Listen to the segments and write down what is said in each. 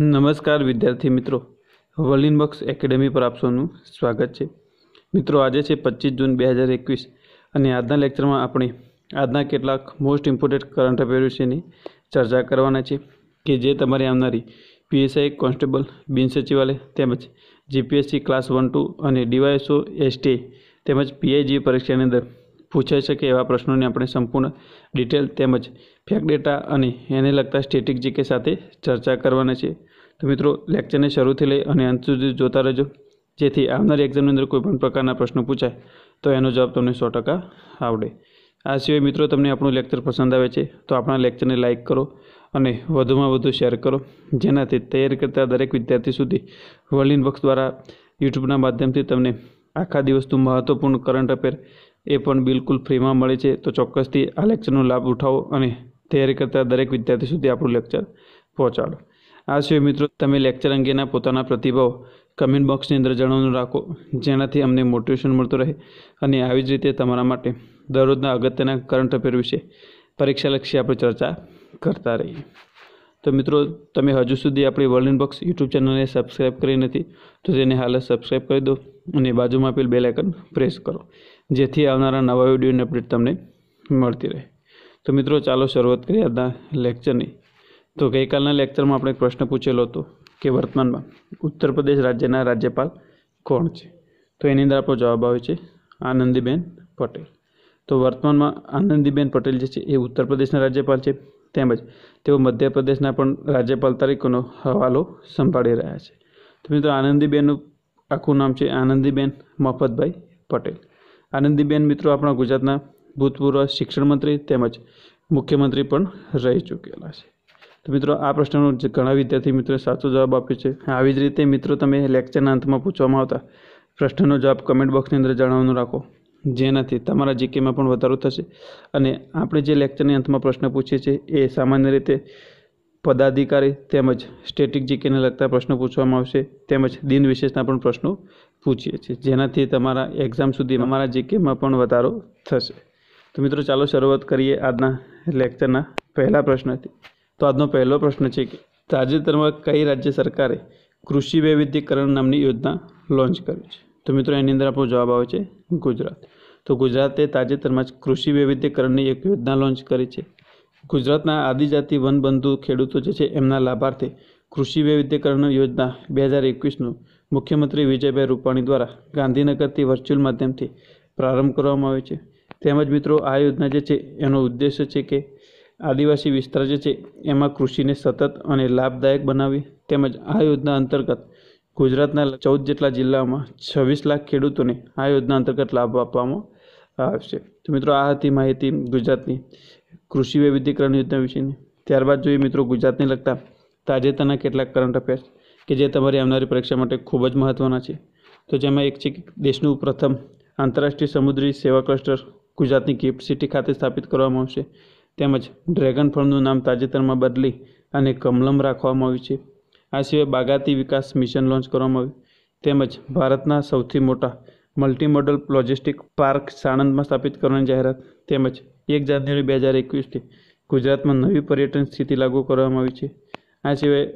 नमस्कार विद्यार्थी मित्रों, वर्लिन बॉक्स एकेडमी पर आप सबનું સ્વાગત છે। મિત્રો આજે છે 25 જૂન 2021 અને આજના લેક્ચરમાં આપણે આજના કેટલાક મોસ્ટ ઇમ્પોર્ટન્ટ કરંટ અફેર વિશેની ચર્ચા કરવાના છે કે જે તમારી આવનારી પીએસઆઈ કોન્સ્ટેબલ બિન સચિવાલય તેમજ જીપીએસસી ક્લાસ 1-2 અને ડીવાયએસઓ એસટી તેમજ પીઆઈજી પરીક્ષાની અંદર પૂછાઈ શકે એવા પ્રશ્નોની આપણે સંપૂર્ણ ડિટેલ તેમજ ફેક્ટ ડેટા અને એને લગતા સ્ટેટિક જીકે સાથે ચર્ચા કરવાના છે। तो मित्रों लेक्चर ने शुरू थी लई अने अंत सुधी जोता रहेजो, जेथी आवनारी एक्जामनी अंदर कोईपण प्रकारना प्रश्न पूछाय तो एनो जवाब तमने 100% आवडे। आ सिवाय मित्रों तमने आपणुं लेक्चर पसंद आवे छे तो आपणा लेक्चरने लाइक करो अने वधुमां वधु शेर करो, जेनाथी तैयारी करता दरेक विद्यार्थी सुधी वर्लिन बॉक्स द्वारा यूट्यूबना माध्यमथी तमने आखा दिवसनुं महत्वपूर्ण करंट अफेर ए पण बिल्कुल फ्रीमां मळे छे। तो चोक्कसथी आ लेक्चरनो लाभ उठावो अने तैयारी करता दरेक विद्यार्थी सुधी आपणुं लेक्चर पहोंचाडो। आ सिवाय मित्रों तमे लेक्चर अंगेना पोताना प्रतिभाव कमेंट बॉक्सनी अंदर जणाववानुं राखो, जेनाथी अमने मोटिवेशन मळतुं रहे अने आवी ज रीते तमारा माटे दररोजना अगत्यना करंट अफेर विषे परीक्षालक्षी आपणे चर्चा करता रहीए। तो मित्रों तमे हजू सुधी आपणी वर्लिन बॉक्स यूट्यूब चेनलने सब्सक्राइब करी नथी तो तेने हाल सब्सक्राइब करी दो अने बाजुमां आपेल बेल आइकन प्रेस करो, जेथी आवनारा नवा विडियोनी अपडेट तमने मळती रहे। तो मित्रों चालो शरूआत करीए आजना लेक्चरनी। तो गई कालना लेक्चर में आपणे प्रश्न पूछेलो हतो कि वर्तमान में उत्तर प्रदेश राज्यना राज्यपाल कोण छे, तो एनी अंदर आपणो जवाब आवे छे आनंदीबेन पटेल। तो वर्तमान में आनंदीबेन पटेल जे छे ए उत्तर प्रदेशना राज्यपाल छे, तेमज तेओ मध्य प्रदेशना पण राज्यपाल तरीकेनो हवालो संभाળી रह्या छे। तो मित्रों आनंदीबेननुं आखुं नाम छे आनंदीबेन मफतभाई पटेल। आनंदीबेन मित्रों आपणा गुजरातना भूतपूर्व शिक्षण मंत्री तेमज मुख्यमंत्री पण रही चूकेला छे। तो मित्रों आ प्रश्ननो घणा विद्यार्थी मित्रों साचो जवाब आप्यो छे। आवी ज रीते मित्रों तमे लेक्चरना अंतमां पूछवामां आवता प्रश्ननो जवाब कमेंट बॉक्सनी अंदर जणाववानुं राखो, जेनाथी तमारा जीकेमां पण वधारो थशे अने आपणे जे लेक्चरनी अंतमां प्रश्न पूछीए छीए ए सामान्य रीते पदाधिकारी तेमज स्टेटिक जीकेने लगता प्रश्नो पूछवामां आवशे, तेमज दिन विशेषना पण प्रश्नो पूछीए छीए, जेनाथी तमारा एक्जाम सुधी तमारा जीकेमां पण वधारो थशे। तो मित्रों चालो शरूआत करीए आजना लेक्चरना पहला प्रश्नथी। तो आजनो पहलो प्रश्न है कि ताजेतरमां कई राज्य सरकारे कृषि वैविध्यकरण नामनी योजना लॉन्च करी छे। तो मित्रों एनी अंदर आपणो जवाब आवे छे गुजरात। तो गुजराते ताजेतरमां ज कृषि वैविध्यकरणनी एक योजना लॉन्च करी छे। गुजरातना आदिजाति वनबंधु खेडूतो जे छे एमना लाभार्थे कृषि वैविध्यकरण योजना 2021 मुख्यमंत्री विजयभाई रूपाणी द्वारा गांधीनगरथी वर्च्युअल माध्यमथी प्रारंभ करवामां आव्यो छे। तेमज मित्रों आ योजना जे छे एनो उद्देश्य छे कि आदिवासी विस्तार जे छे एमां कृषिने सतत अने लाभदायक बनावी, तेमज आ योजना अंतर्गत गुजरातना 14 जेटला जिल्लाओमां 26 लाख खेडूतोने आ योजना अंतर्गत लाभ आपवामां आवशे। तो मित्रों आ हती माहिती गुजरातनी कृषि वैविध्यकरण योजना विशेनी। त्यारबाद जोईए मित्रों गुजरातने लगता ताजेतरना केटलाक करंट अफेर्स के जे तमारी आवनारी परीक्षा माटे खूब ज महत्वना छे। तो जेमां एक छे कि देशनुं प्रथम आंतरराष्ट्रीय समुद्री सेवा क्लस्टर गुजरातनी गिफ्ट सिटी खाते स्थापित करवामां आवशे, તેમજ ડ્રેગન ફળનું નામ તાજેતરમાં બદલી અને કમલમ રાખવામાં આવ્યું છે। આ સિવાય બાગાયતી વિકાસ મિશન લોન્ચ કરવામાં આવ્યું, તેમજ ભારતના સૌથી મોટા મલ્ટીમોડલ લોજિસ્ટિક પાર્ક સાણંદમાં સ્થાપિત કરવાની જાહેરાત, તેમજ 1 જાન્યુઆરી 2021થી ગુજરાતમાં નવી પર્યટન સ્થિતિ લાગુ કરવામાં આવી છે। આ સિવાય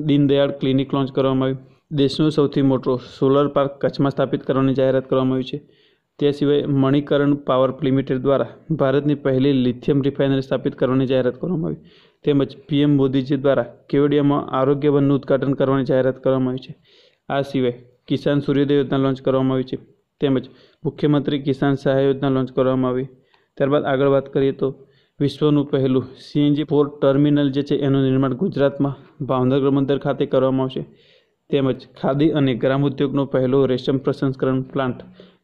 દીનદયાળ ક્લિનિક લોન્ચ કરવામાં આવ્યું, દેશનું સૌથી મોટો સોલર પાર્ક કચ્છમાં સ્થાપિત કરવાની જાહેરાત કરવામાં આવી છે। તે સિવાય મણિકરણ પાવર લિમિટેડ દ્વારા ભારતની પહેલી લિથિયમ રિફાઇનરી સ્થાપિત કરવાની જાહેરાત કરવામાં આવી, તેમજ પીએમ મોદીજી દ્વારા કેવડિયામાં આરોગ્ય વનનું ઉદ્ઘાટન કરવાની જાહેરાત કરવામાં આવી છે। આ સિવાય કિસાન સૂર્યોદય યોજના લોન્ચ કરવામાં આવી છે, તેમજ મુખ્યમંત્રી કિસાન સહાય યોજના લોન્ચ કરવામાં આવી। ત્યારબાદ આગળ વાત કરીએ તો વિશ્વનું પહેલું સીએનજી પોર્ટ ટર્મિનલ જે છે એનું નિર્માણ ગુજરાતમાં ભાવનગર બંદર ખાતે કરવામાં આવશે, તેમજ ખાદી અને ગ્રામ ઉદ્યોગનો પહેલો રેશમ પ્રસંસ્કરણ પ્લાન્ટ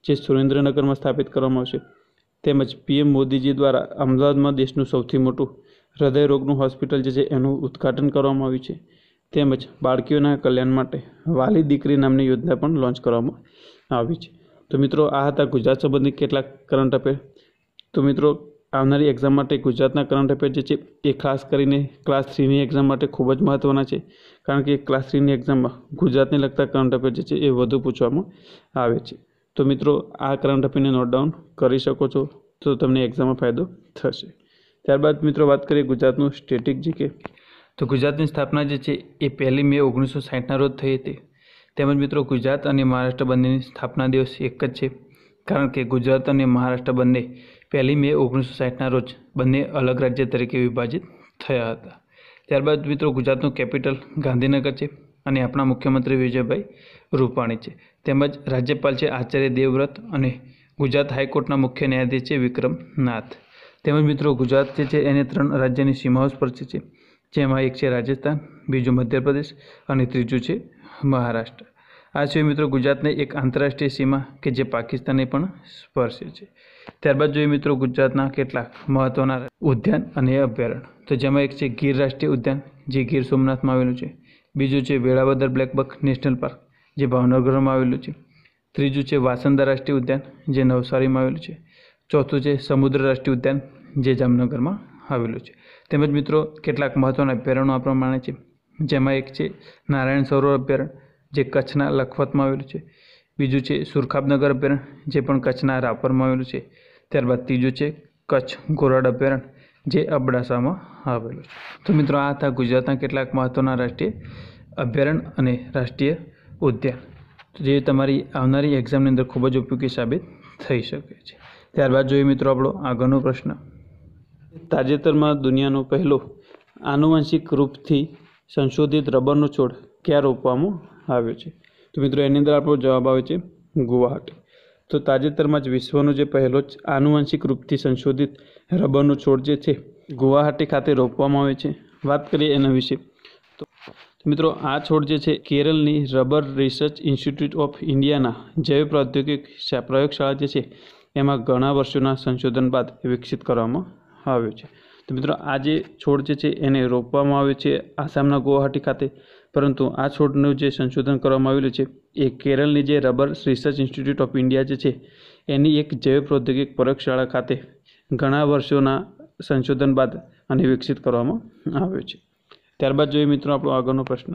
જે સુરેન્દ્રનગરમાં સ્થાપિત કરવામાં આવશે, તેમજ પીએમ મોદીજી દ્વારા અમદાવાદમાં દેશનું સૌથી મોટું હૃદય રોગનું હોસ્પિટલ જે છે એનું ઉદ્ઘાટન કરવામાં આવ્યું છે, તેમજ બાળકીઓના કલ્યાણ માટે વાલી દીકરી નામની યોજના પણ લોન્ચ કરવામાં આવી છે। તો મિત્રો આ હતા ગુજરાત સંબંધિત કેટલાક કરંટ અફેર। તો મિત્રો આવનારી એક્ઝામ માટે ગુજરાતના કરંટ અફેર જે છે એ ખાસ કરીને ક્લાસ 3ની એક્ઝામ માટે ખૂબ જ મહત્ત્વના છે, કારણ કે ક્લાસ 3ની એક્ઝામમાં ગુજરાતને લગતા કરંટ અફેર જે છે એ વધુ પૂછવામાં આવે છે। तो मित्रों आ करंट अफेर ने नोट डाउन कर सको छो तो तमने एक्जाम में फायदो थशे। त्यारबाद मित्रों बात करिए गुजरातनुं स्टेटिक जीके। તો ગુજરાતની સ્થાપના જે છે એ 1 મે 1960ના રોજ થઈ હતી। તેમજ મિત્રો ગુજરાત અને મહારાષ્ટ્ર બંનેની સ્થાપના દિવસ એક જ છે, કારણ કે ગુજરાત અને મહારાષ્ટ્ર બંને 1 મે 1960ના રોજ બંને અલગ રાજ્ય તરીકે વિભાજિત થયા હતા। ત્યારબાદ મિત્રો ગુજરાતનું કેપિટલ ગાંધીનગર છે અને આપણા મુખ્યમંત્રી વિજયભાઈ રૂપાણી છે, તેમજ રાજ્યપાલ છે આચાર્ય દેવવ્રત અને ગુજરાત હાઈકોર્ટના મુખ્ય ન્યાયાધીશ છે વિક્રમ નાથ। તેમજ મિત્રો ગુજરાત જે છે એને 3 રાજ્યની સીમાઓ સ્પર્શે છે, જેમાં એક છે રાજસ્થાન, બીજું મધ્યપ્રદેશ અને ત્રીજું છે મહારાષ્ટ્ર। આ સિવાય મિત્રો ગુજરાતને એક આંતરરાષ્ટ્રીય સીમા કે જે પાકિસ્તાનને પણ સ્પર્શે છે। ત્યારબાદ જોઈએ મિત્રો ગુજરાતના કેટલાક મહત્વના ઉદ્યાન અને અભયારણ્ય, તો જેમાં એક છે ગીર રાષ્ટ્રીય ઉદ્યાન જે ગીર સોમનાથમાં આવેલું છે, બીજું છે વેળાવદર બ્લેકબક નેશનલ પાર્ક જે ભાવનગરમાં આવેલું છે, ત્રીજું છે વાસંદા રાષ્ટ્રીય ઉદ્યાન જે નવસારીમાં આવેલું છે, ચોથું છે સમુદ્ર રાષ્ટ્રીય ઉદ્યાન જે જામનગરમાં આવેલું છે। તેમજ મિત્રો કેટલાક મહત્વના અભયારણ્યો આ પ્રમાણે છે, જેમાં એક છે નારાયણ સરોવર અભયારણ્ય જે કચ્છના લખપતમાં આવેલું છે, બીજું છે સુરખાબનગર અભયારણ્ય જે પણ કચ્છના રાપરમાં આવેલું છે, ત્યારબાદ ત્રીજું છે કચ્છ ઘોરાડ અભયારણ્ય જે અબડાસામાં આવેલું છે। તો મિત્રો આ હતા ગુજરાતના કેટલાક મહત્વના રાષ્ટ્રીય અભયારણ્ય અને રાષ્ટ્રીય ઉદ્યાન, જે તમારી આવનારી એક્ઝામની અંદર ખૂબ જ ઉપયોગી સાબિત થઈ શકે છે। ત્યારબાદ જોઈએ મિત્રો આપણો આગળનો પ્રશ્ન, તાજેતરમાં દુનિયાનો પહેલો આનુવંશિક રૂપથી સંશોધિત રબરનો છોડ ક્યાં રોપવામાં આવ્યો છે? તો મિત્રો એની અંદર આપણો જવાબ આવે છે ગુવાહાટી। તો તાજેતરમાં જ વિશ્વનો જે પહેલો જ આનુવંશિક રૂપથી સંશોધિત રબરનો છોડ જે છે ગુવાહાટી ખાતે રોપવામાં આવે છે। વાત કરીએ એના વિશે તો મિત્રો આ છોડ જે છે કેરળની રબર રિસર્ચ ઇન્સ્ટિટ્યૂટ ઓફ ઇન્ડિયાના જૈવ પ્રૌદ્યોગિક પ્રયોગશાળા જે છે એમાં ઘણા વર્ષોના સંશોધન બાદ વિકસિત કરવામાં આવ્યો છે। તો મિત્રો આ જે છોડ જે છે એને રોપવામાં આવ્યો છે આસામના ગુવાહાટી ખાતે, પરંતુ આ છોડનું જે સંશોધન કરવામાં આવેલું છે એ કેરળની જે rubber research institute of India જે છે એની એક જૈવ પ્રૌદ્યોગિક પ્રયોગશાળા ખાતે ઘણા વર્ષોના સંશોધન બાદ અને વિકસિત કરવામાં આવ્યો છે। ત્યારબાદ જોઈએ મિત્રો આપણો આગળનો પ્રશ્ન,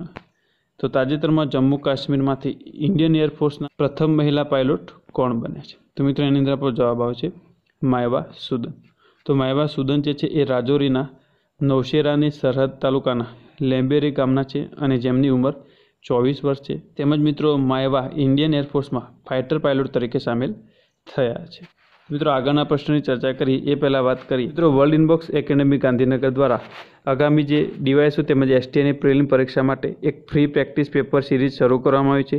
તો તાજેતરમાં જમ્મુ કાશ્મીરમાંથી ઇન્ડિયન એરફોર્સના પ્રથમ મહિલા પાયલોટ કોણ બન્યા છે? તો મિત્રો એની અંદર આપણો જવાબ આવે છે માયવા સુદન। તો માયવા સુદન જે છે એ રાજૌરીના નૌશેરાની સરહદ તાલુકાના લેમ્બેરી ગામના છે અને જેમની ઉંમર 24 વર્ષ છે। તેમજ મિત્રો માયવા ઇન્ડિયન એરફોર્સમાં ફાઇટર પાયલોટ તરીકે સામેલ થયા છે। મિત્રો આગળના પ્રશ્નની ચર્ચા કરી એ પહેલાં વાત કરીએ મિત્રો વર્લ્ડ ઇનબોક્સ એકેડેમી ગાંધીનગર દ્વારા આગામી જે ડીવાયએસઓ તેમજ એસટીએની પ્રિલિમ પરીક્ષા માટે એક ફ્રી પ્રેક્ટિસ પેપર સિરીઝ શરૂ કરવામાં આવી છે,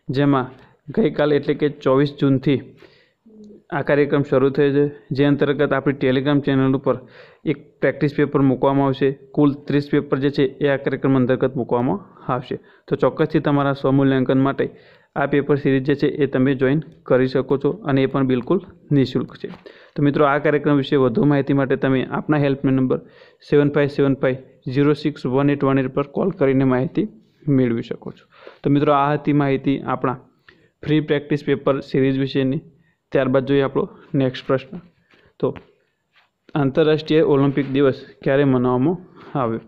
જેમાં ગઈકાલ એટલે કે 24 જૂનથી આ કાર્યક્રમ શરૂ થયો છે, જે અંતર્ગત આપણી ટેલિગ્રામ ચેનલ ઉપર એક પ્રેક્ટિસ પેપર મૂકવામાં આવશે। કુલ 30 પેપર જે છે એ આ કાર્યક્રમ અંતર્ગત મૂકવામાં આવશે। તો ચોક્કસથી તમારા સ્વમૂલ્યાંકન માટે આ પેપર સિરીઝ જે છે એ તમે જોઈન કરી શકો છો અને એ પણ બિલકુલ નિઃશુલ્ક છે। તો મિત્રો આ કાર્યક્રમ વિશે વધુ માહિતી માટે તમે આપના હેલ્પલાઇન નંબર 7575061818 પર કોલ કરીને માહિતી મેળવી શકો છો। તો મિત્રો આ હતી માહિતી આપણા ફ્રી પ્રેક્ટિસ પેપર સિરીઝ વિશેની। ત્યારબાદ જોઈએ આપણો નેક્સ્ટ પ્રશ્ન, તો આંતરરાષ્ટ્રીય ઓલિમ્પિક દિવસ ક્યારે મનાવવામાં આવ્યો?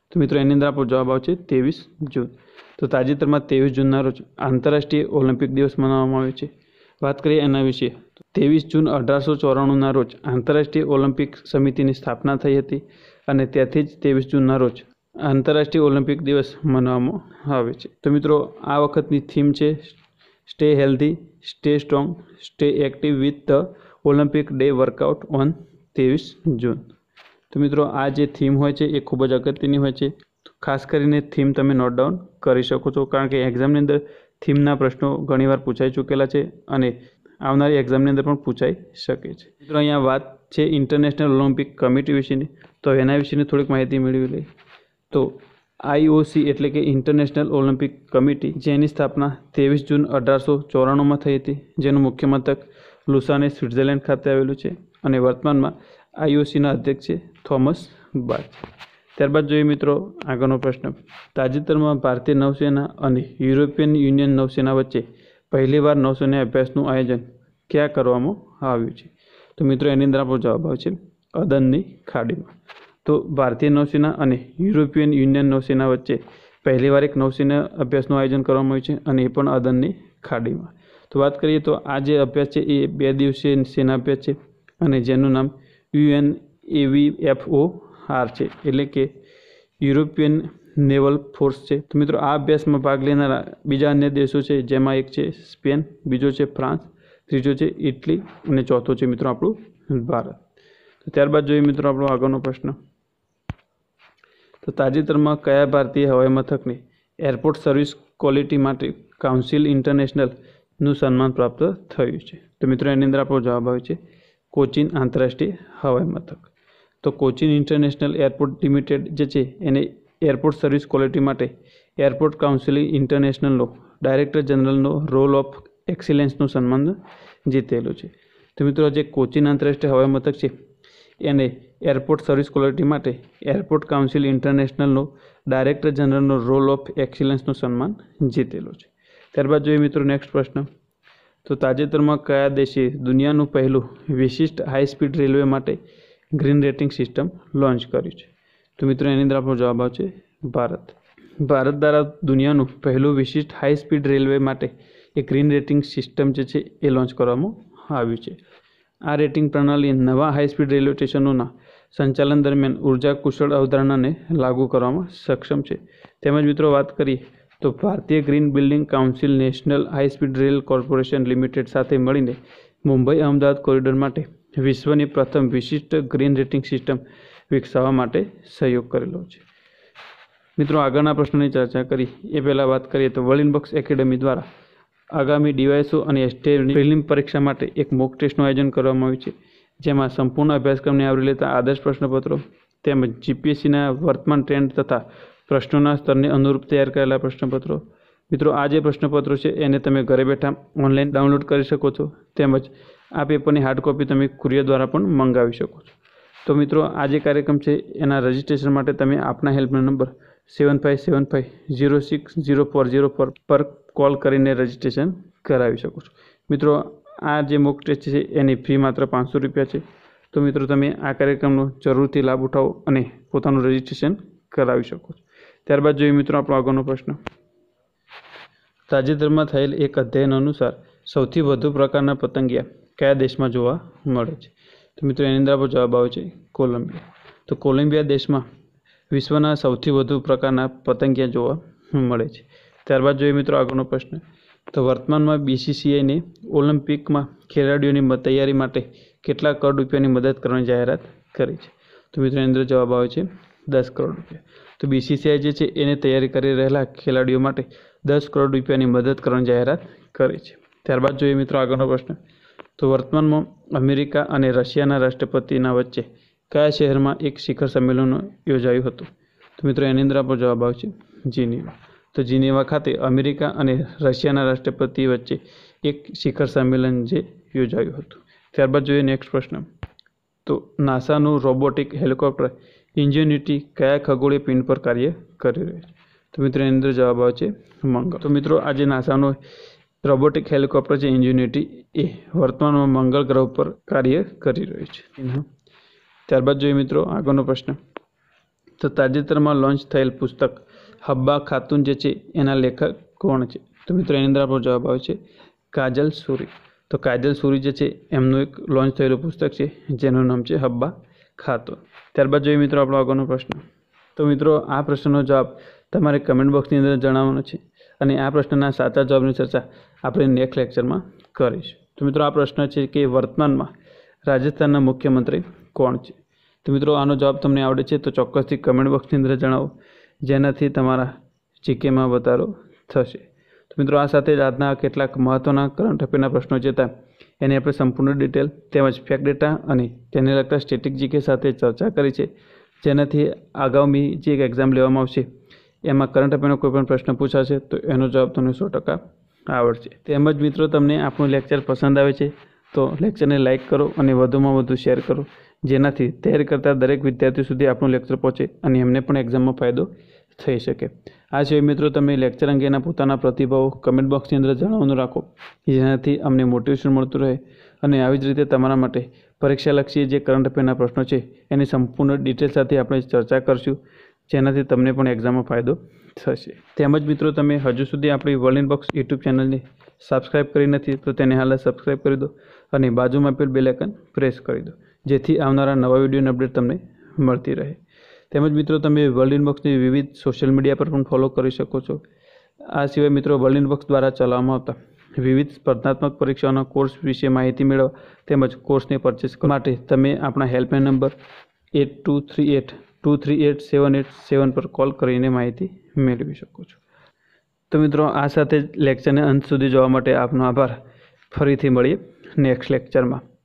તો મિત્રો એની અંદર આપણો જવાબ આવશે 23 જૂન। તો તાજેતરમાં 23 જૂનના રોજ આંતરરાષ્ટ્રીય ઓલિમ્પિક દિવસ મનાવવામાં આવ્યો છે। વાત કરીએ એના વિશે, 23 જૂન 1894ના રોજ આંતરરાષ્ટ્રીય ઓલિમ્પિક સમિતિની સ્થાપના થઈ હતી અને ત્યાંથી જ 23 જૂનના રોજ આંતરરાષ્ટ્રીય ઓલિમ્પિક દિવસ મનાવવામાં આવે છે। તો મિત્રો આ વખતની થીમ છે stay healthy, stay strong, stay active with the Olympic day workout on 23 જૂન। તો મિત્રો આ જે થીમ હોય છે એ ખૂબ જ અગત્યની હોય છે, ખાસ કરીને થીમ તમે નોટ ડાઉન કરી શકો છો, કારણ કે એક્ઝામની અંદર થીમના પ્રશ્નો ઘણીવાર પૂછાઈ ચૂકેલા છે અને આવનારી એક્ઝામની અંદર પણ પૂછાઈ શકે છે। મિત્રો અહીંયા વાત છે ઇન્ટરનેશનલ ઓલિમ્પિક કમિટી વિશેની, તો એના વિશેની થોડીક માહિતી મેળવી લઈએ। તો IOC એટલે કે ઇન્ટરનેશનલ ઓલિમ્પિક કમિટી, જેની સ્થાપના 23 જૂન 1894માં થઈ હતી, જેનું મુખ્ય મથક લુસાને સ્વિટ્ઝરલેન્ડ ખાતે આવેલું છે અને વર્તમાનમાં IOCના અધ્યક્ષ છે થોમસ બાચ। ત્યારબાદ જોઈએ મિત્રો આગળનો પ્રશ્ન, તાજેતરમાં ભારતીય નૌસેના અને યુરોપિયન યુનિયન નૌસેના વચ્ચે પહેલીવાર નૌસેના અભ્યાસનું આયોજન ક્યાં કરવામાં આવ્યું છે? તો મિત્રો એની અંદર આપણો જવાબ આવે છે અદનની ખાડીમાં। તો ભારતીય નૌસેના અને યુરોપિયન યુનિયન નૌસેના વચ્ચે પહેલીવાર એક નૌસેના અભ્યાસનું આયોજન કરવામાં આવ્યું છે અને એ પણ અદનની ખાડીમાં। તો વાત કરીએ તો આ જે અભ્યાસ છે એ 2 દિવસીય સેના અભ્યાસ છે અને જેનું નામ UNAVFOR છે, એટલે કે યુરોપિયન નેવલ ફોર્સ છે। તો મિત્રો આ અભ્યાસમાં ભાગ લેનારા બીજા અન્ય દેશો છે, જેમાં એક છે સ્પેન, બીજો છે ફ્રાન્સ, ત્રીજો છે ઇટલી અને ચોથો છે મિત્રો આપણું ભારત। તો ત્યારબાદ જોઈએ મિત્રો આપણો આગળનો પ્રશ્ન। તો તાજેતરમાં કયા ભારતીય હવાઈ મથકને એરપોર્ટ સર્વિસ ક્વોલિટી માટે કાઉન્સિલ ઇન્ટરનેશનલનું સન્માન પ્રાપ્ત થયું છે? તો મિત્રો એની અંદર આપણો જવાબ આવે છે કોચીન આંતરરાષ્ટ્રીય હવાઈ મથક। તો કોચીન ઇન્ટરનેશનલ એરપોર્ટ લિમિટેડ જે છે એને એરપોર્ટ સર્વિસ ક્વોલિટી માટે એરપોર્ટ કાઉન્સિલ ઇન્ટરનેશનલનો ડાયરેક્ટર જનરલનો રોલ ઓફ એક્સિલન્સનું સન્માન જીતેલું છે। તો મિત્રો જે કોચીન આંતરરાષ્ટ્રીય હવાઈ મથક છે એને એરપોર્ટ સર્વિસ ક્વોલિટી માટે એરપોર્ટ કાઉન્સિલ ઇન્ટરનેશનલનો ડાયરેક્ટર જનરલનો રોલ ઓફ એક્સિલન્સનું સન્માન જીતેલું છે। ત્યારબાદ જોઈએ મિત્રો નેક્સ્ટ પ્રશ્ન। તો તાજેતરમાં કયા દેશે દુનિયાનું પહેલું વિશિષ્ટ હાઈ સ્પીડ રેલવે માટે ગ્રીન રેટિંગ સિસ્ટમ લોન્ચ કર્યું છે? તો મિત્રો એની અંદર આપણો જવાબ આવશે ભારત। ભારત દ્વારા દુનિયાનું પહેલું વિશિષ્ટ હાઈ સ્પીડ રેલવે માટે એક ગ્રીન રેટિંગ સિસ્ટમ જે છે એ લોન્ચ કરવામાં આવ્યું છે। આ રેટિંગ પ્રણાલી નવા હાઈ સ્પીડ રેલવે સ્ટેશનોના સંચાલન દરમિયાન ઉર્જા કુશળ અવધારણાને લાગુ કરવામાં સક્ષમ છે। તેમજ મિત્રો વાત કરીએ તો ભારતીય green building council national high speed rail corporation limited સાથે મળીને મુંબઈ અમદાવાદ કોરિડોર માટે વિશ્વની પ્રથમ વિશિષ્ટ ગ્રીન રેટિંગ સિસ્ટમ વિકસાવવા માટે સહયોગ કરેલો છે। મિત્રો આગળના પ્રશ્નની ચર્ચા કરી એ પહેલાં વાત કરીએ તો વર્લ્ડ ઇનબોક્સ એકેડમી દ્વારા આગામી ડીવાયએસઓ અને એસટીની પ્રિલિમ પરીક્ષા માટે એક મોક ટેસ્ટનું આયોજન કરવામાં આવ્યું છે, જેમાં સંપૂર્ણ અભ્યાસક્રમને આવરી લેતા આદર્શ પ્રશ્નપત્રો તેમજ જીપીએસસીના વર્તમાન ટ્રેન્ડ તથા પ્રશ્નોના સ્તરને અનુરૂપ તૈયાર કરેલા પ્રશ્નપત્રો। મિત્રો આ જે પ્રશ્નપત્રો છે એને તમે ઘરે બેઠા ઓનલાઈન ડાઉનલોડ કરી શકો છો, તેમજ આ પેપરની હાર્ડ કોપી તમે કુરિયર દ્વારા પણ મંગાવી શકો છો। તો મિત્રો આ જે કાર્યક્રમ છે એના રજિસ્ટ્રેશન માટે તમે આપના હેલ્પલાઇન નંબર 7575060404 પર કોલ કરીને રજિસ્ટ્રેશન કરાવી શકો છો। મિત્રો આ જે મોક ટેસ્ટ છે એની ફી માત્ર 500 રૂપિયા છે। તો મિત્રો તમે આ કાર્યક્રમનો જરૂરથી લાભ ઉઠાવો અને પોતાનું રજિસ્ટ્રેશન કરાવી શકો છો। ત્યારબાદ જોઈએ મિત્રો આપણો આગળનો પ્રશ્ન। તાજેતરમાં થયેલ એક અધ્યયન અનુસાર સૌથી વધુ પ્રકારના પતંગિયા કયા દેશમાં જોવા મળે છે? તો મિત્રો એની અંદર આપણો જવાબ આવે છે કોલંબિયા। તો કોલંબિયા દેશમાં વિશ્વના સૌથી વધુ પ્રકારના પતંગિયા જોવા મળે છે। ત્યારબાદ જોઈએ મિત્રો આગળનો પ્રશ્ન। તો વર્તમાનમાં બીસીસીઆઈને ઓલિમ્પિકમાં ખેલાડીઓની તૈયારી માટે કેટલા કરોડ રૂપિયાની મદદ કરવાની જાહેરાત કરી છે? તો મિત્રો એની અંદર જવાબ આવે છે 10 કરોડ રૂપિયા। તો બીસીસીઆઈ જે છે એને તૈયારી કરી રહેલા ખેલાડીઓ માટે 10 કરોડ રૂપિયાની મદદ કરવાની જાહેરાત કરી છે। ત્યારબાદ જોઈએ મિત્રો આગળનો પ્રશ્ન। તો વર્તમાનમાં અમેરિકા અને રશિયાના રાષ્ટ્રપતિના વચ્ચે કયા શહેરમાં એક શિખર સંમેલન યોજાયું હતું? તો મિત્રો એની અંદર આપણો જવાબ આવશે જીનીવા। તો જીનીવા ખાતે અમેરિકા અને રશિયાના રાષ્ટ્રપતિ વચ્ચે એક શિખર સંમેલન જે યોજાયું હતું। ત્યારબાદ જોઈએ નેક્સ્ટ પ્રશ્ન। તો નાસાનું રોબોટિક હેલિકોપ્ટર ઇન્જિન્યુટી કયા ખગોળીય પિંડ પર કાર્ય કરી રહ્યું છે? તો મિત્રો એની અંદર જવાબ આવે છે મંગળ। તો મિત્રો આજે નાસાનો રોબોટિક હેલિકોપ્ટર છે ઇન્જિન્યુટી એ વર્તમાનમાં મંગળ ગ્રહ પર કાર્ય કરી રહ્યું છે। ત્યારબાદ જોઈએ મિત્રો આગળનો પ્રશ્ન। તો તાજેતરમાં લોન્ચ થયેલ પુસ્તક હબ્બા ખાતુન જે છે એના લેખક કોણ છે? તો મિત્રો એની અંદર આપણો જવાબ આવે છે કાજલ સુરી। તો કાજલ સુરી જે છે એમનું એક લોન્ચ થયેલું પુસ્તક છે જેનું નામ છે હબ્બા ખાતુન। ત્યારબાદ જોઈએ મિત્રો આપણો આગળનો પ્રશ્ન। તો મિત્રો આ પ્રશ્નનો જવાબ તમારે કમેન્ટ બોક્સની અંદર જણાવવાનો છે અને આ પ્રશ્નના સાચા જવાબની ચર્ચા આપણે નેક્સ્ટ લેક્ચરમાં કરીશું। તો મિત્રો આ પ્રશ્ન છે કે વર્તમાનમાં રાજસ્થાનના મુખ્યમંત્રી કોણ છે? તો મિત્રો આનો જવાબ તમને આવડે છે તો ચોક્કસથી કમેન્ટ બોક્સની અંદર જણાવો, જેનાથી તમારા જીકેમાં વધારો થશે। તો મિત્રો આ સાથે જ આજના કેટલાક મહત્ત્વના કરંટ અફેરના પ્રશ્નો જે હતા એની આપણે સંપૂર્ણ ડિટેલ તેમજ ફેક્ટ ડેટા અને તેને લગતા સ્ટેટિક જીકે સાથે ચર્ચા કરી છે, જેનાથી આગામી જે એક્ઝામ લેવામાં આવશે એમાં કરંટ અફેરનો કોઈ પણ પ્રશ્ન પૂછાશે તો એનો જવાબ તમને 100% આવડશે। તેમજ મિત્રો તમને આપણું લેક્ચર પસંદ આવે છે તો લેક્ચરને લાઇક કરો અને વધુમાં વધુ શેર કરો, જેનાથી તૈયારી કરતા દરેક વિદ્યાર્થીઓ સુધી આપણું લેક્ચર પહોંચે અને એમને પણ એક્ઝામમાં ફાયદો થઈ શકે। આ સિવાય મિત્રો તમે લેક્ચર અંગેના પોતાના પ્રતિભાવો કમેન્ટ બોક્સની અંદર જણાવવાનું રાખો, જેનાથી અમને મોટિવેશન મળતું રહે અને આવી જ રીતે તમારા માટે પરીક્ષાલક્ષી જે કરંટ અફેરના પ્રશ્નો છે એની સંપૂર્ણ ડિટેલ સાથે આપણે ચર્ચા કરીશું, જેનાથી તમને પણ એક્ઝામમાં ફાયદો થશે। તેમજ મિત્રો તમે હજુ સુધી આપણી વર્લ્ડ ઇનબોક્સ યુટ્યુબ ચેનલને સબસ્ક્રાઇબ કરી નથી તો તેને હાલ સબસ્ક્રાઇબ કરી દો અને બાજુમાં આપેલ બેલ આઇકન પ્રેસ કરી દો, જેથી આવનારા નવા વિડીયોની અપડેટ તમને મળતી રહે। તેમજ મિત્રો તમે વર્લ્ડ ઇનબોક્સની વિવિધ સોશિયલ મીડિયા પર પણ ફોલો કરી શકો છો। આ સિવાય મિત્રો વર્લ્ડ ઇનબોક્સ દ્વારા ચલાવવામાં આવતા વિવિધ સ્પર્ધાત્મક પરીક્ષાઓના કોર્સ વિશે માહિતી મેળવવા તેમજ કોર્સની પરચેસ માટે તમે આપણા હેલ્પલાઇન નંબર 8238238787 પર કોલ કરીને માહિતી મેળવી શકો છો। તો મિત્રો આ સાથે જ લેક્ચરને અંત સુધી જોવા માટે આપનો આભાર। ફરીથી મળીએ નેક્સ્ટ લેક્ચરમાં।